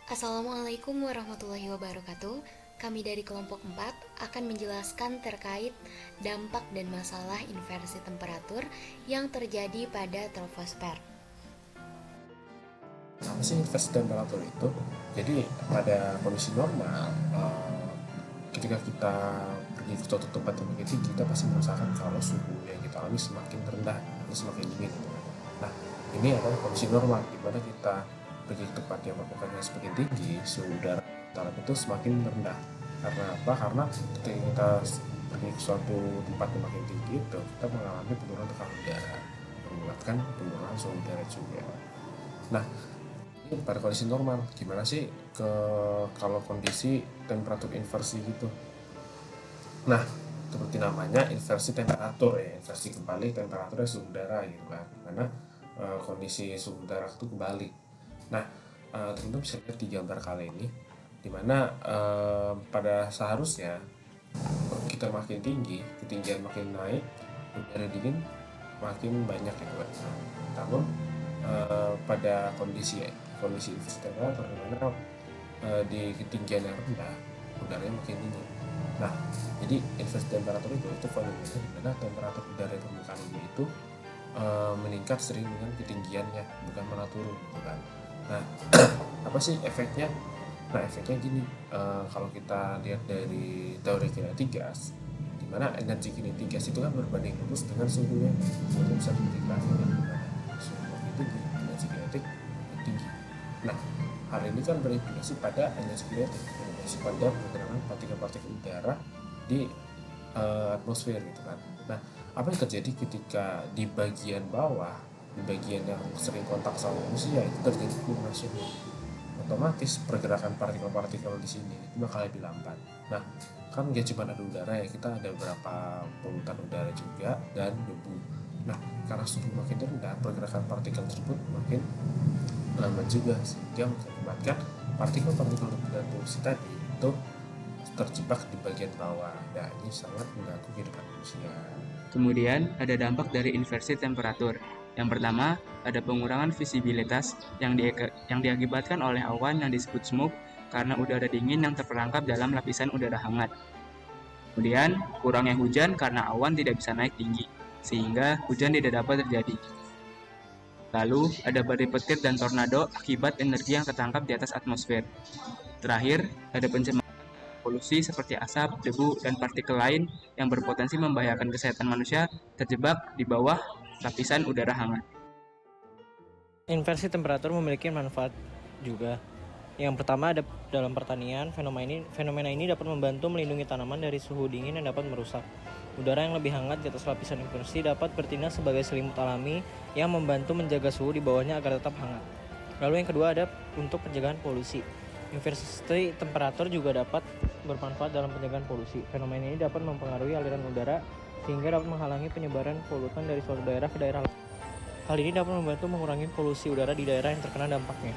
Assalamualaikum warahmatullahi wabarakatuh. Kami dari kelompok 4 akan menjelaskan terkait dampak dan masalah inversi temperatur yang terjadi pada troposfer. Apa sih inversi temperatur itu? Jadi pada kondisi normal, ketika kita pergi ke suatu tempat yang begitu, kita pasti merasakan kalau suhu yang kita alami semakin rendah atau semakin dingin. Nah, ini adalah kondisi normal di mana kita pergi ke tempat yang permukaannya semakin tinggi, suhu udara dalam itu semakin rendah. Karena apa? Karena ketika kita pergi ke suatu tempat yang makin tinggi itu, kita mengalami penurunan tekanan udara, menyebabkan penurunan suhu udara juga. Nah, ini pada kondisi normal. Gimana sih kalau kondisi temperatur inversi gitu? Nah, seperti namanya inversi temperatur ya, inversi kembali temperaturnya suhu udara gitu kan. Karena kondisi suhu udara itu kebalik. Nah, teman-teman bisa lihat di gambar kali ini, dimana pada seharusnya kita makin tinggi, ketinggian makin naik, udara dingin makin banyak gitu kan. Namun pada kondisi inversi temperatur dimana di ketinggian yang rendah udaranya makin dingin. Nah, jadi inversi temperatur itu fenomena di mana temperatur udara di permukaan bumi itu meningkat sering dengan ketinggiannya, bukan malah turun gitu kan. Nah, apa sih efeknya? Nah, efeknya gini, kalau kita lihat dari teori kinetik gas, di mana energi kinetik gas itu kan berbanding lurus dengan suhunya. Suhunya bisa diindikasikan dengan suhu makin tinggi, energi kinetik makin tinggi. Nah, hal ini kan berimplikasi pada energi kinetik, berimplikasi pada pergerakan partikel-partikel udara di atmosfer gitu kan. Nah, apa yang terjadi ketika di bagian bawah, di bagian yang sering kontak sama manusia itu terjadi penurunan suhu, otomatis pergerakan partikel-partikel di sini itu bakal lebih lambat. Nah, kan gak cuma ada udara ya, kita ada beberapa polutan udara juga dan debu. Nah, karena suhu makin rendah, pergerakan partikel tersebut makin lambat juga, sehingga mengakibatkan partikel-partikel debu dan polusi tadi itu terjebak di bagian bawah. Nah, ini sangat mengganggu kehidupan manusia. Kemudian, ada dampak dari inversi temperatur. Yang pertama, ada pengurangan visibilitas yang diakibatkan oleh awan yang disebut smoke karena udara dingin yang terperangkap dalam lapisan udara hangat. Kemudian, kurangnya hujan karena awan tidak bisa naik tinggi, sehingga hujan tidak dapat terjadi. Lalu, ada badai petir dan tornado akibat energi yang tertangkap di atas atmosfer. Terakhir, ada pencemaran polusi seperti asap, debu, dan partikel lain yang berpotensi membahayakan kesehatan manusia terjebak di bawah lapisan udara hangat. Inversi temperatur memiliki manfaat juga. Yang pertama ada dalam pertanian, fenomena ini dapat membantu melindungi tanaman dari suhu dingin yang dapat merusak. Udara yang lebih hangat di atas lapisan inversi dapat bertindak sebagai selimut alami yang membantu menjaga suhu di bawahnya agar tetap hangat. Lalu yang kedua ada untuk pencegahan polusi. Inversi temperatur juga dapat bermanfaat dalam pencegahan polusi. Fenomena ini dapat mempengaruhi aliran udara sehingga dapat menghalangi penyebaran polutan dari suatu daerah ke daerah lain. Hal ini dapat membantu mengurangi polusi udara di daerah yang terkena dampaknya.